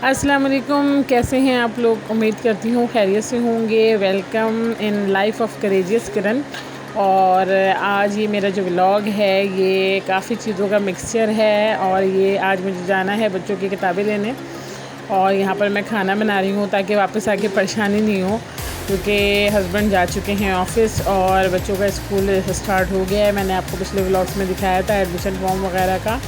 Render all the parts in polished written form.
अस्सलाम वालेकुम, कैसे हैं आप लोग। उम्मीद करती हूँ खैरियत से होंगे। Welcome in life of courageous Kiran. और आज ये मेरा जो व्लॉग है ये काफ़ी चीज़ों का मिक्सचर है। और ये आज मुझे जाना है बच्चों की किताबें लेने, और यहाँ पर मैं खाना बना रही हूँ ताकि वापस आके परेशानी नहीं हो, क्योंकि हस्बैंड जा चुके हैं ऑफ़िस और बच्चों का स्कूल स्टार्ट हो गया है। मैंने आपको पिछले व्लॉग्स में दिखाया था एडमिशन फॉर्म वगैरह का,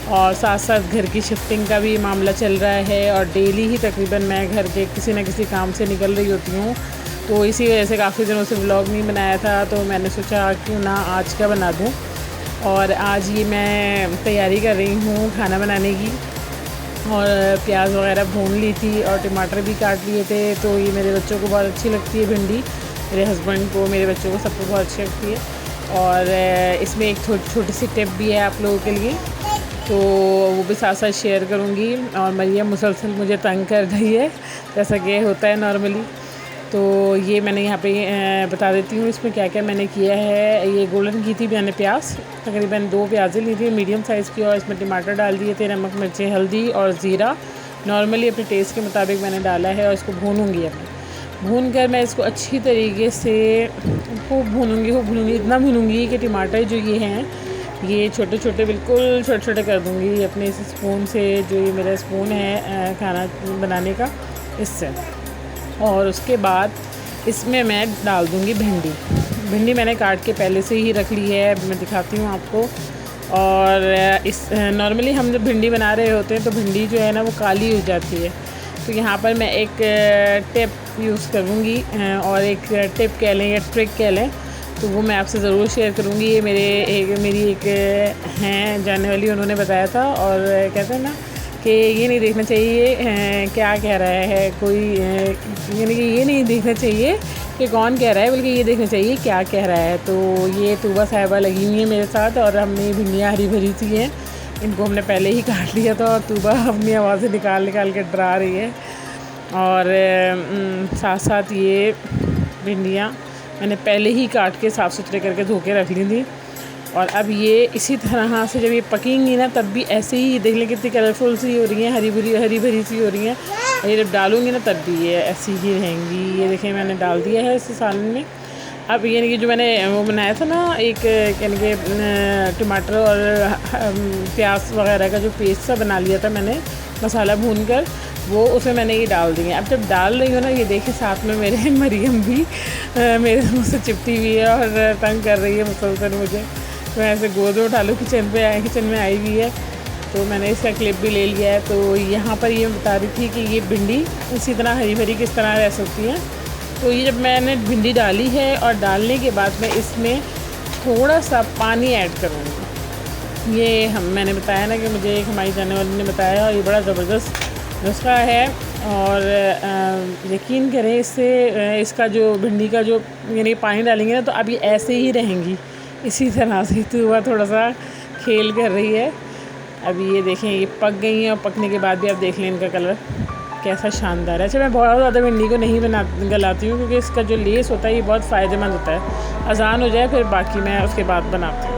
और साथ साथ घर की शिफ्टिंग का भी मामला चल रहा है। और डेली ही तकरीबन मैं घर के किसी न किसी काम से निकल रही होती हूँ, तो इसी वजह से काफ़ी दिनों से व्लॉग नहीं बनाया था। तो मैंने सोचा क्यों ना आज का बना दूँ। और आज ये मैं तैयारी कर रही हूँ खाना बनाने की, और प्याज वगैरह भून ली थी और टमाटर भी काट लिए थे। तो ये मेरे बच्चों को बहुत अच्छी लगती है भिंडी, मेरे हस्बैंड को, मेरे बच्चों को, सबको बहुत अच्छी लगती है। और इसमें एक छोटी सी टिप भी है आप लोगों के लिए, तो वो भी साथ साथ शेयर करूँगी। और मरियम मुसलसल मुझे तंग कर रही है, जैसा कि होता है नॉर्मली। तो ये मैंने यहाँ पे बता देती हूँ इसमें क्या क्या मैंने किया है। ये गोल्डन की थी मैंने प्याज, तकरीबन 2 प्याज़ें ली थी मीडियम साइज़ की, और इसमें टमाटर डाल दिए थे, नमक मिर्ची हल्दी और ज़ीरा नॉर्मली अपने टेस्ट के मुताबिक मैंने डाला है। और इसको भूनूँगी भून कर मैं इसको अच्छी तरीके से खूब भूनूँगी, इतना भूनूँगी कि टमाटर जो ये हैं ये छोटे छोटे, बिल्कुल छोटे छोटे कर दूँगी अपने इस स्पून से, जो ये मेरा स्पून है खाना बनाने का, इससे। और उसके बाद इसमें मैं डाल दूँगी भिंडी मैंने काट के पहले से ही रख ली है, मैं दिखाती हूँ आपको। और इस नॉर्मली हम जब भिंडी बना रहे होते हैं तो भिंडी जो है ना वो काली हो जाती है। तो यहाँ पर मैं एक टिप यूज़ करूँगी, और एक टिप कह लें या ट्रिक कह लें, तो वो मैं आपसे ज़रूर शेयर करूँगी। ये मेरी एक हैं जानने वाली, उन्होंने बताया था। और कहते हैं ना कि ये नहीं देखना चाहिए क्या कह रहा है कोई, यानी कि ये नहीं देखना चाहिए कि कौन कह रहा है, बल्कि ये देखना चाहिए क्या कह रहा है। तो ये तूबा साहिबा लगी हुई है मेरे साथ, और हमने भिंडियाँ हरी भरी सी हैं, इनको हमने पहले ही काट लिया था, और तूबा अपनी आवाज़ें निकाल के डरा रही है। और साथ साथ ये भिंडियाँ मैंने पहले ही काट के साफ़ सुथरे करके धो के रख ली थी। और अब ये इसी तरह से जब ये पकेंगी ना, तब भी ऐसे ही देख लें कितनी कलरफुल सी हो रही हैं, हरी भरी सी हो रही हैं। और ये जब डालूँगी ना तब भी ये ऐसी ही रहेंगी। ये देखें मैंने डाल दिया है इस सालन में। अब यानी कि जो मैंने वो बनाया था ना एक, यानी कि टमाटर और प्याज वगैरह का जो पेस्ट सा बना लिया था मैंने मसाला भून कर, वो उसमें मैंने ये डाल दिए। अब जब डाल रही हो ना, ये देखिए साथ में मेरे मरियम भी मेरे मुँह से चिपटी हुई है और तंग कर रही है मुसलसल मुझे। तो ऐसे गोद उठा लो, किचन में आई हुई है, तो मैंने इसका क्लिप भी ले लिया है। तो यहाँ पर ये बता रही थी कि ये भिंडी इसी तरह हरी भरी किस तरह रह सकती है। तो ये जब मैंने भिंडी डाली है, और डालने के बाद मैं इसमें थोड़ा सा पानी ऐड करूँगी। ये मैंने बताया ना कि मुझे एक हमारी जाने वाली ने बताया, और ये बड़ा ज़बरदस्त नुस्खा है। और यकीन करें इससे इसका जो भिंडी का जो यानी पानी डालेंगे ना, तो अब ये ऐसे ही रहेंगी इसी तरह से। तो वह थोड़ा सा खेल कर रही है। अभी ये देखें ये पक गई हैं, और पकने के बाद भी आप देख लें इनका कलर कैसा शानदार है। अच्छा, मैं बहुत ज़्यादा भिंडी को नहीं गलाती हूँ, क्योंकि इसका जो लेस होता है ये बहुत फ़ायदेमंद होता है। अज़ान हो जाए फिर बाकी मैं उसके बाद बनाती हूँ।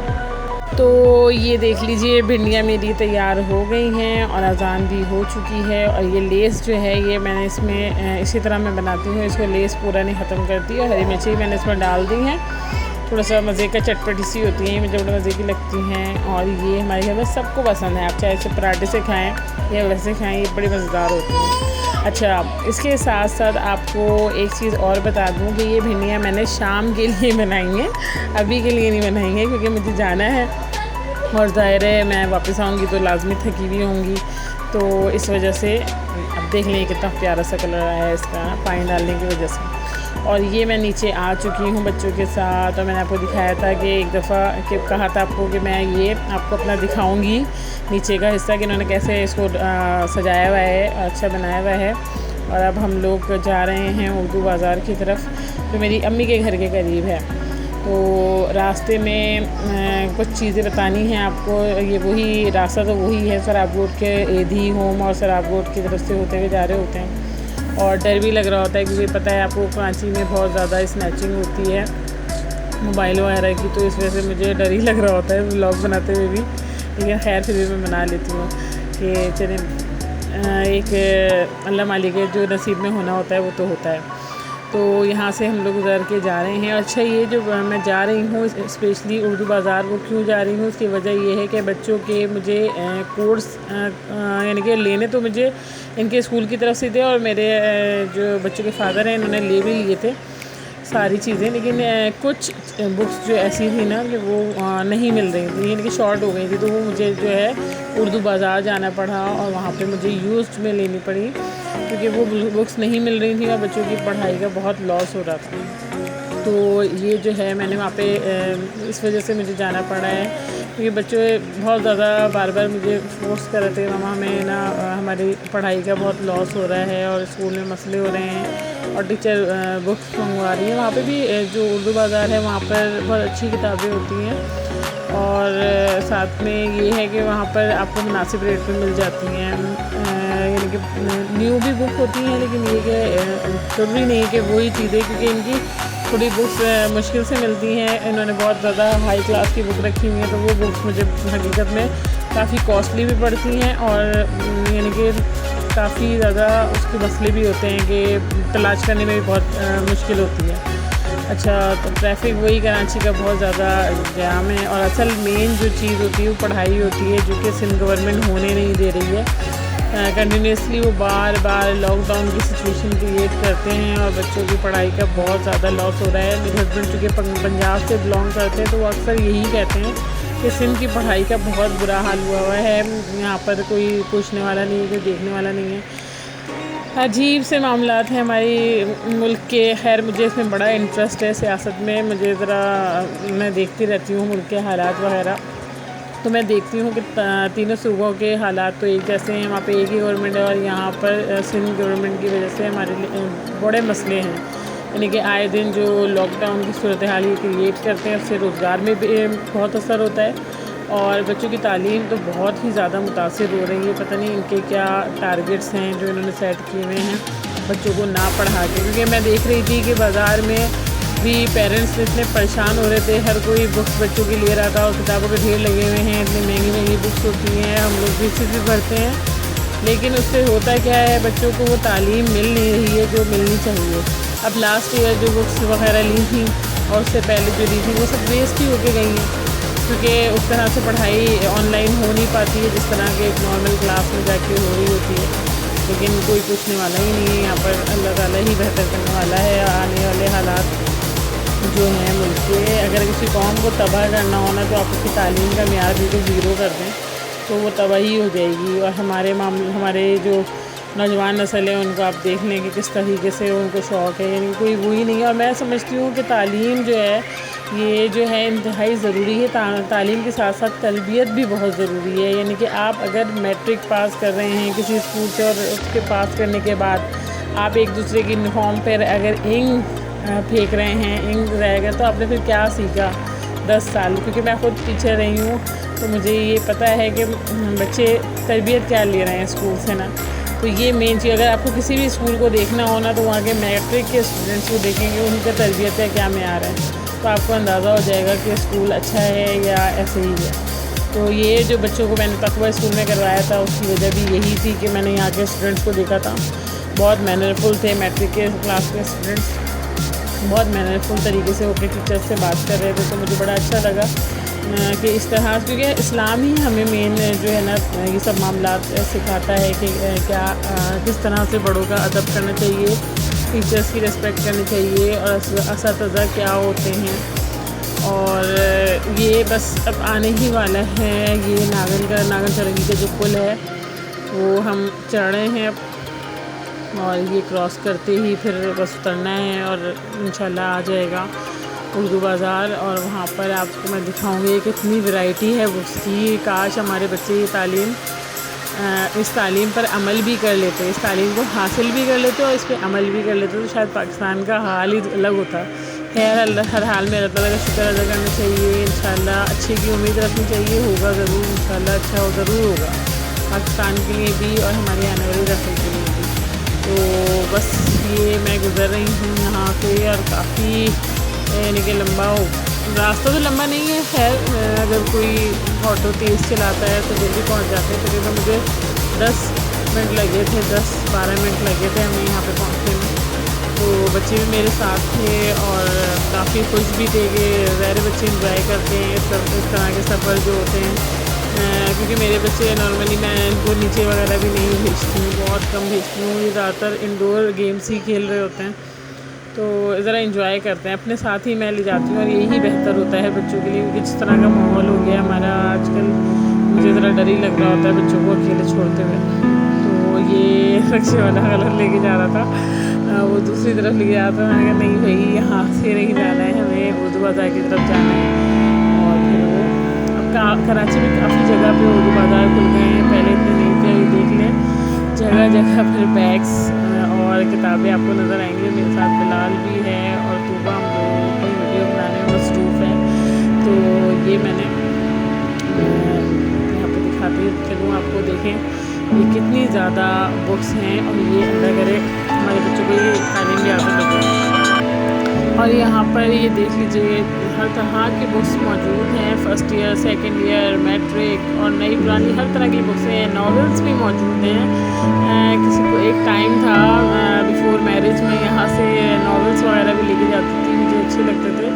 तो ये देख लीजिए भिंडियाँ मेरी तैयार हो गई हैं, और अज़ान भी हो चुकी है। और ये लेस जो है ये मैंने इसमें इसी तरह मैं बनाती हूँ, इसको लेस पूरा नहीं ख़त्म करती। और हरी मिर्ची मैंने इसमें डाल दी हैं, थोड़ा सा मज़े का चटपटी सी होती हैं, मुझे बड़े मज़े की लगती हैं। और ये हमारे घर में सबको पसंद है, आप चाहे इसे पराठे से खाएँ या वैसे खाएँ, ये बड़ी मज़ेदार होती हैं। अच्छा, इसके साथ साथ आपको एक चीज़ और बता दूं कि ये भिंडियाँ मैंने शाम के लिए बनाई हैं, अभी के लिए नहीं बनाई हैं, क्योंकि मुझे जाना है और ज़ाहिर है मैं वापस आऊँगी तो लाजमी थकी हुई होंगी। तो इस वजह से अब देख लें कितना प्यारा सा कलर आया है इसका पानी डालने की वजह से। और ये मैं नीचे आ चुकी हूँ बच्चों के साथ, और मैंने आपको दिखाया था कि एक दफ़ा कि कहा था आपको कि मैं ये आपको अपना दिखाऊंगी नीचे का हिस्सा, कि इन्होंने कैसे इसको सजाया हुआ है, अच्छा बनाया हुआ है। और अब हम लोग जा रहे हैं उर्दू बाज़ार की तरफ, जो मेरी अम्मी के घर के करीब है। तो रास्ते में कुछ चीज़ें बतानी हैं आपको। ये वही रास्ता तो वही है सराब रोड के एधी होम और सराब रोड की तरफ से होते हुए जा रहे होते हैं। और डर भी लग रहा होता है, क्योंकि पता है आपको कराची में बहुत ज़्यादा स्नैचिंग होती है मोबाइल वगैरह की, तो इस वजह से मुझे डर ही लग रहा होता है व्लॉग बनाते हुए भी। लेकिन खैर फिर भी मैं बना लेती हूँ कि चलें एक अल्लाह मालिक है, जो नसीब में होना होता है वो तो होता है। तो यहाँ से हम लोग गुज़र के जा रहे हैं। अच्छा, ये जो मैं जा रही हूँ स्पेशली उर्दू बाज़ार, वो क्यों जा रही हूँ, उसकी वजह ये है कि बच्चों के मुझे कोर्स यानी कि लेने तो मुझे इनके स्कूल की तरफ से थे, और मेरे जो बच्चों के फादर हैं इन्होंने ले भी लिए थे सारी चीज़ें, लेकिन कुछ बुक्स जो ऐसी थी ना कि वो नहीं मिल रही थी, यानी कि शॉर्ट हो गई थी। तो वो मुझे जो है उर्दू बाज़ार जाना पड़ा, और वहाँ पे मुझे यूज्ड में लेनी पड़ी, क्योंकि वो बुक्स नहीं मिल रही थी और बच्चों की पढ़ाई का बहुत लॉस हो रहा था। तो ये जो है मैंने वहाँ पे इस वजह से मुझे जाना पड़ा है, क्योंकि बच्चे बहुत ज़्यादा बार बार मुझे फोर्स कर रहे थे, मामा हमें ना हमारी पढ़ाई का बहुत लॉस हो रहा है और स्कूल में मसले हो रहे हैं, और टीचर बुक्स मंगवा रही है। वहाँ पे भी जो उर्दू बाज़ार है वहाँ पर बहुत अच्छी किताबें होती हैं, और साथ में ये है कि वहाँ पर आपको मुनासिब रेट पे मिल जाती हैं, यानी कि न्यू भी बुक होती हैं, लेकिन ये कि ज़रूरी नहीं है कि वही चीज़ें, क्योंकि इनकी थोड़ी बुक्स मुश्किल से मिलती हैं। इन्होंने बहुत ज़्यादा हाई क्लास की बुक रखी हुई है, तो वो बुक्स मुझे हकीकत में काफ़ी कॉस्टली भी पड़ती हैं, और यानी कि काफ़ी ज़्यादा उसके मसले भी होते हैं कि तलाश करने में भी बहुत मुश्किल होती है। अच्छा, तो ट्रैफिक वही कराची का बहुत ज़्यादा जाम है, और असल मेन जो चीज़ होती है वो पढ़ाई होती है, जो कि सिंध गवर्नमेंट होने नहीं दे रही है। कंटिन्यूसली वो बार बार लॉकडाउन की सिचुएशन क्रिएट करते हैं, और बच्चों की पढ़ाई का बहुत ज़्यादा लॉस हो रहा है। मेरे हस्बैंड चूँकि पंजाब से बिलोंग करते हैं, तो वो अक्सर यही कहते हैं कि सिंध की पढ़ाई का बहुत बुरा हाल हुआ है, यहाँ पर कोई पूछने वाला नहीं है, कोई देखने वाला नहीं है। अजीब से मामलात हैं हमारी मुल्क के। खैर, मुझे इसमें बड़ा इंटरेस्ट है सियासत में, मुझे ज़रा मैं देखती रहती हूँ मुल्क के हालात वगैरह, तो मैं देखती हूँ कि तीनों सूबों के हालात तो एक जैसे हैं, वहाँ पे एक ही गवर्नमेंट है, और यहाँ पर सिंध गवर्नमेंट की वजह से हमारे लिए बड़े मसले हैं। यानी कि आए दिन जो लॉकडाउन की सूरत हाल ये क्रिएट करते हैं, उससे रोज़गार में भी बहुत असर होता है, और बच्चों की तालीम तो बहुत ही ज़्यादा मुतासिर हो रही है। पता नहीं इनके क्या टारगेट्स हैं जो इन्होंने सेट किए हुए हैं बच्चों को ना पढ़ा के, क्योंकि मैं देख रही थी कि बाज़ार में भी पेरेंट्स इतने परेशान हो रहे थे, हर कोई बुक्स बच्चों की ले रहा था, और किताबों के ढेर लगे हुए हैं, इतनी महंगी महंगी बुक्स होती हैं, हम लोग भी फीस भी भरते हैं, लेकिन उससे होता क्या है, बच्चों को वो तालीम मिल नहीं रही है जो मिलनी चाहिए। अब लास्ट ईयर जो बुक्स वगैरह ली थी और उससे पहले जो ली थी वो सब वेस्ट ही होके गई हैं, क्योंकि उस तरह से पढ़ाई ऑनलाइन हो नहीं पाती है जिस तरह के एक नॉर्मल क्लास में जाके हो रही होती है। लेकिन कोई पूछने वाला ही नहीं है, यहाँ पर अल्लाह ताला ही बेहतर करने वाला है। आने वाले हालात जो हैं मुल्क के, अगर किसी कौम को तबाह करना होना तो आप उसकी तालीम का मेयार बिल्कुल ज़ीरो कर दें, तो वो तबाही हो जाएगी। और हमारे जो नौजवान नस्ल है उनको आप देख लें कि किस तरीके से उनको शौक़ है, यानी कोई वही नहीं है। और मैं समझती हूँ कि तालीम जो है ये जो है इंतहाई ज़रूरी है। तालीम के साथ साथ तरबियत भी बहुत ज़रूरी है, यानी कि आप अगर मैट्रिक पास कर रहे हैं किसी स्कूल से, और उसके पास करने के बाद आप एक दूसरे की यूनिफॉर्म पर अगर इंक फेंक रहे हैं, इंक रहेगा, तो आपने फिर क्या सीखा 10 साल। क्योंकि मैं खुद टीचर रही हूँ, तो मुझे ये पता है कि बच्चे तरबियत क्या ले रहे हैं स्कूल से ना। तो ये मेन चीज़, अगर आपको किसी भी स्कूल को देखना हो ना, तो वहाँ के मैट्रिक के स्टूडेंट्स को देखेंगे, उनका तरबियत है क्या मेयार है, तो आपको अंदाज़ा हो जाएगा कि स्कूल अच्छा है या ऐसे ही है। तो ये जो बच्चों को मैंने तकवा स्कूल में करवाया था, उसकी वजह भी यही थी कि मैंने यहाँ के स्टूडेंट्स को देखा था, बहुत मैनरफुल थे। मैट्रिक के क्लास के स्टूडेंट्स बहुत मैनरफुल तरीके से वो अपने टीचर्स से बात कर रहे थे, तो मुझे बड़ा अच्छा लगा कि इस तरह, क्योंकि इस्लाम ही हमें मेन जो है ना ये सब मामलात सिखाता है कि क्या किस तरह से बड़ों का अदब करना चाहिए, टीचर्स की रिस्पेक्ट करनी चाहिए, और असातिज़ा क्या होते हैं। और ये बस अब आने ही वाला है, ये नागन चरंगी का जो पुल है वो हम चढ़ रहे हैं अब, और ये क्रॉस करते ही फिर बस उतरना है, और इंशाल्लाह आ जाएगा उर्दू बाज़ार। और वहाँ पर आपको मैं दिखाऊंगी कितनी वैरायटी है बुक्स की। काश हमारे बच्चे ये इस तालीम पर अमल भी कर लेते, इस तालीम को हासिल भी कर लेते और इस पर अमल भी कर लेते, तो शायद पाकिस्तान का हाल ही अलग होता। खैर, हर हाल में अल्लाह ताला का शुक्र अदा करना चाहिए, इंशाल्लाह अच्छे की उम्मीद रखनी चाहिए, होगा ज़रूर, इंशाल्लाह अच्छा ज़रूर होगा पाकिस्तान के लिए भी और हमारे आने वाली नस्ल के लिए भी। तो बस ये मैं गुज़र रही हूँ यहाँ से, और काफ़ी यानी कि लंबा रास्ता तो लंबा नहीं है। खैर, अगर कोई ऑटो तेज़ चलाता है तो जल्दी पहुँच जाते हैं, तकरीबन मुझे 10 मिनट लगे थे, 10-12 मिनट लगे थे हमें यहाँ पे पहुँचने में। तो बच्चे भी मेरे साथ थे और काफ़ी खुश भी थे कि ज़ाहिर बच्चे इंजॉय करते हैं इस तरह के सफ़र जो होते हैं। क्योंकि मेरे बच्चे नॉर्मली मैं इनको नीचे वगैरह भी नहीं भेजती हूँ, बहुत कम भेजती हूँ। ये ज़्यादातर इंडोर गेम्स ही खेल रहे होते हैं, तो ज़रा इंजॉय करते हैं। अपने साथ ही मैं ले जाती हूँ और यही बेहतर होता है बच्चों के लिए, क्योंकि जिस तरह का माहौल हो गया हमारा आजकल, मुझे ज़रा डर ही लग रहा होता है बच्चों को अकेले छोड़ते हुए। तो ये रिक्शे वाला गलत लेके जा रहा था, वो दूसरी तरफ लेके जा रहा था। मैंने कहा नहीं भाई, यहाँ से नहीं जाना है, हमें उर्दू बाज़ार की तरफ जाना है। और फिर वो अब कराची में काफ़ी जगह पे उर्दू बाज़ार खुल गए हैं, पहले इतने नहीं थे। ये देख लें जगह जगह फिर बैग्स और किताबें आपको नज़र आएंगी। मेरे साथ बिलाल भी है और तूबा, हम लोग कोई वीडियो बनाने में मसरूफ़ है। तो ये मैंने यहाँ पे दिखाती चलूँ आपको, देखें ये कितनी ज़्यादा बुक्स हैं। और ये अल्लाह करे हमारे बच्चों को ये तालीम भी आदत लगे। और यहाँ पर ये देख लीजिए हर तरह की बुक्स मौजूद हैं, first year, second year, matric और नई पुरानी हर तरह की बुक्स हैं। नॉवेल्स भी मौजूद हैं। किसी को एक टाइम था बिफ़ोर मैरिज में यहाँ से नॉवेल्स वगैरह भी लेके जाती थी, मुझे अच्छे लगते थे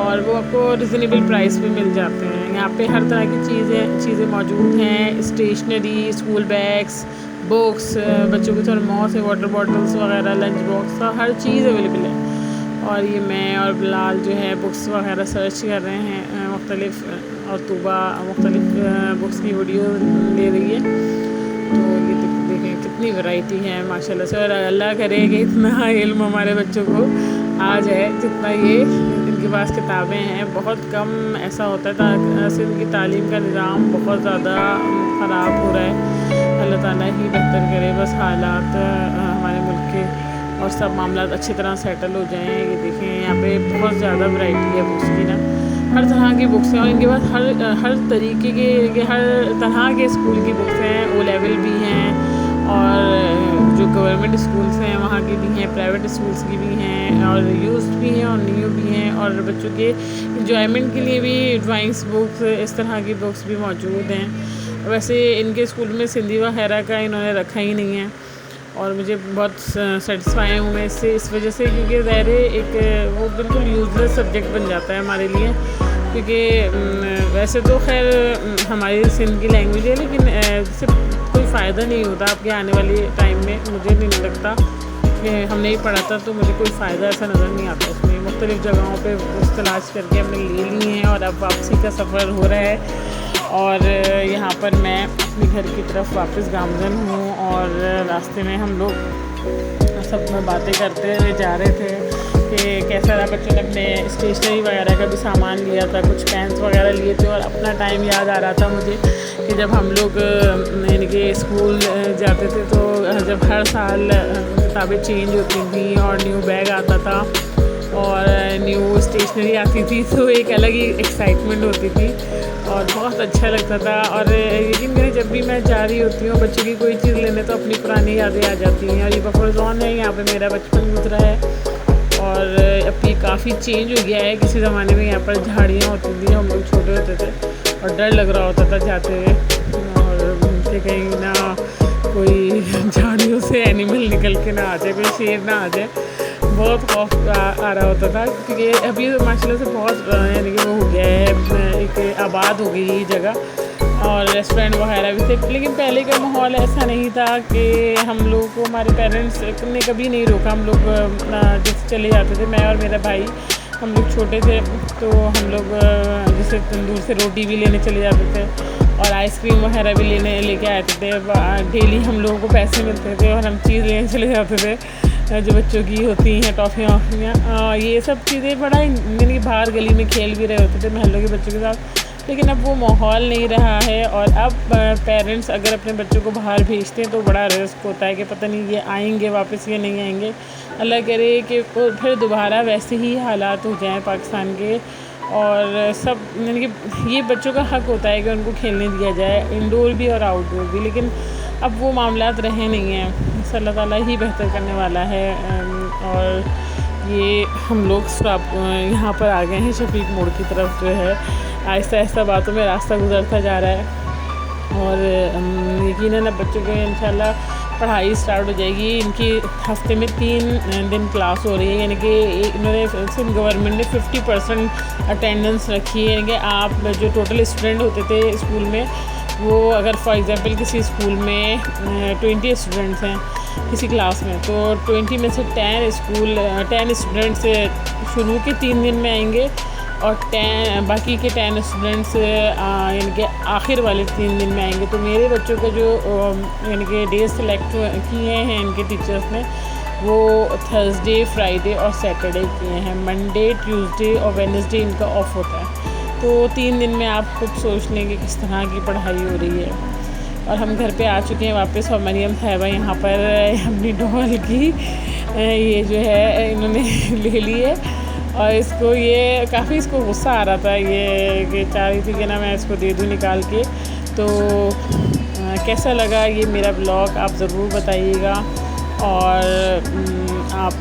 और वो आपको रिजनेबल प्राइस पे मिल जाते हैं। यहाँ पे हर तरह की चीज़ें मौजूद हैं, स्टेशनरी, स्कूल बैग्स, बुक्स, बच्चों के थर्मोस, वाटर बॉटल्स वगैरह, लंच बॉक्स, हर चीज़ अवेलेबल है। और ये मैं और बिलाल जो है बुक्स वगैरह सर्च कर रहे हैं मुख्तलिफ, और तूबा मुख्तलिफ बुक्स की वीडियो ले रही है। तो ये देखें कितनी वैरायटी है माशाल्लाह से। और अल्लाह करे कि इतना इल्म हमारे बच्चों को आ जाए जितना ये इनके पास किताबें हैं। बहुत कम ऐसा होता है, ऐसे इनकी तालीम का निज़ाम बहुत ज़्यादा ख़राब हो रहा है। अल्लाह ताला ही बेहतर करे, बस हालात हमारे मुल्क के और सब मामला अच्छी तरह सेटल हो जाएँ। ये देखें यहाँ पे बहुत ज़्यादा वैरायटी है बुक्स की ना, हर तरह की बुक्स हैं। और इनके पास हर तरीके के हर तरह के स्कूल की बुक्स हैं। ओ लेवल भी हैं और जो गवर्नमेंट स्कूल्स हैं वहाँ की भी हैं, प्राइवेट स्कूल्स की भी हैं, और यूज्ड भी हैं और न्यू भी हैं। और बच्चों के इंजॉयमेंट के लिए भी ड्राइंग्स बुक्स, इस तरह की बुक्स भी मौजूद हैं। वैसे इनके स्कूल में सिंधी वगैरह का इन्होंने रखा ही नहीं है और मुझे बहुत सेटिस्फाई हूँ मैं इससे, इस वजह से क्योंकि ज़ाहिर एक वो बिल्कुल यूजलेस सब्जेक्ट बन जाता है हमारे लिए। क्योंकि वैसे तो खैर हमारी सिंध की लैंग्वेज है, लेकिन इससे कोई फ़ायदा नहीं होता आपके आने वाले टाइम में। मुझे नहीं लगता कि हमने ही पढ़ा था, तो मुझे कोई फ़ायदा ऐसा नज़र नहीं आता उसमें। मुख्तलिफ़ जगहों पे उस तलाश करके हमने ले ली हैं और अब वापसी का सफ़र हो रहा है। और यहाँ पर मैं अपने घर की तरफ वापस गामजन हूँ और रास्ते में हम लोग सब में बातें करते हुए जा रहे थे कि कैसा रहा। बच्चों ने अपने स्टेशनरी वगैरह का भी सामान लिया था, कुछ पेन्स वगैरह लिए थे। और अपना टाइम याद आ रहा था मुझे कि जब हम लोग यानी कि स्कूल जाते थे तो जब हर साल किताबें चेंज होती थी और न्यू बैग आता था और न्यू स्टेशनरी आती थी, तो एक अलग ही एक्साइटमेंट होती थी और बहुत अच्छा लगता था। और यकीन करें जब भी मैं जा रही होती हूँ बच्चों की कोई चीज़ लेने, तो अपनी पुरानी यादें आ जाती हैं। और ये बफर जोन है, यहाँ पे मेरा बचपन गुजरा है और अब ये काफ़ी चेंज हो गया है। किसी ज़माने में यहाँ पर झाड़ियाँ होती थी, हम लोग छोटे होते थे और डर लग रहा होता था जाते हुए, और घूमते कहीं ना कोई झाड़ियों से एनिमल निकल के ना आ जाए, कोई शेर ना आ जाए, बहुत खौफ आ रहा होता था। क्योंकि अभी तो माशाल्लाह से बहुत यानी कि वो हो गया है, एक आबाद हो गई ये जगह और रेस्टोरेंट वगैरह भी थे। लेकिन पहले का माहौल ऐसा नहीं था कि हम लोग को हमारे पेरेंट्स ने कभी नहीं रोका। हम लोग जैसे चले जाते थे, मैं और मेरा भाई, हम लोग छोटे थे तो हम लोग जैसे तंदूर से रोटी भी लेने चले जाते थे और आइसक्रीम वगैरह भी लेके आते थे। डेली हम लोगों को पैसे मिलते थे और हम चीज़ लेने चले जाते थे जो बच्चों की होती हैं, टॉफ़ियाँ वॉफ़ियाँ, ये सब चीज़ें बड़ा यानी बाहर गली में खेल भी रहे होते थे महल्लों के बच्चों के साथ। लेकिन अब वो माहौल नहीं रहा है और अब पेरेंट्स अगर अपने बच्चों को बाहर भेजते हैं तो बड़ा रिस्क होता है कि पता नहीं ये आएंगे वापस या नहीं आएंगे। अल्लाह करे कि फिर दोबारा वैसे ही हालात हो जाएं पाकिस्तान के। और सब यानी कि ये बच्चों का हक़ होता है कि उनको खेलने दिया जाए, इंडोर भी और आउटडोर भी। लेकिन अब वो मामलात रहे नहीं हैं, अल्लाह ताला ही बेहतर करने वाला है। और ये हम लोग यहाँ पर आ गए हैं शफीक मोड़ की तरफ, जो है आहिस्ता आहिस्ता बातों में रास्ता गुजरता जा रहा है। और यकीनन अब बच्चों के इंशाल्लाह पढ़ाई स्टार्ट हो जाएगी। इनकी हफ्ते में 3 दिन क्लास हो रही है, यानी कि इन्होंने सिंध गवर्नमेंट ने 50% अटेंडेंस रखी है। यानी कि आप जो टोटल स्टूडेंट होते थे स्कूल में, वो अगर फॉर एग्ज़ाम्पल किसी स्कूल में 20 स्टूडेंट्स हैं किसी क्लास में, तो 20 में से 10 स्टूडेंट्स शुरू के 3 दिन में आएंगे और बाकी के 10 स्टूडेंट्स यानी कि आखिर वाले 3 दिन में आएंगे। तो मेरे बच्चों का जो यानी कि डे सेलेक्ट किए हैं इनके टीचर्स ने, वो थर्सडे, फ्राइडे और सैटरडे किए हैं। मंडे, ट्यूसडे और वेडनेसडे इनका ऑफ होता है। तो 3 दिन में आप खुद सोच लेंगे किस तरह की पढ़ाई हो रही है। और हम घर पे आ चुके हैं वापस, और मरियम साहिबा यहाँ पर अपनी डॉल की ये जो है इन्होंने ले ली है, और इसको ये काफ़ी इसको गुस्सा आ रहा था, ये कि चाह रही थी कि ना मैं इसको दे दूँ निकाल के। तो कैसा लगा ये मेरा ब्लॉग आप ज़रूर बताइएगा, और आप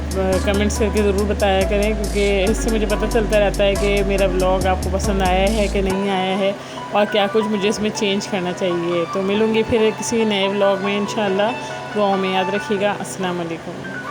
कमेंट्स करके ज़रूर बताया करें, क्योंकि इससे मुझे पता चलता रहता है कि मेरा ब्लॉग आपको पसंद आया है कि नहीं आया है, और क्या कुछ मुझे इसमें चेंज करना चाहिए। तो मिलूँगी फिर किसी नए ब्लॉग में इंशाल्लाह। दुआओं में याद रखिएगा। अस्सलाम वालेकुम।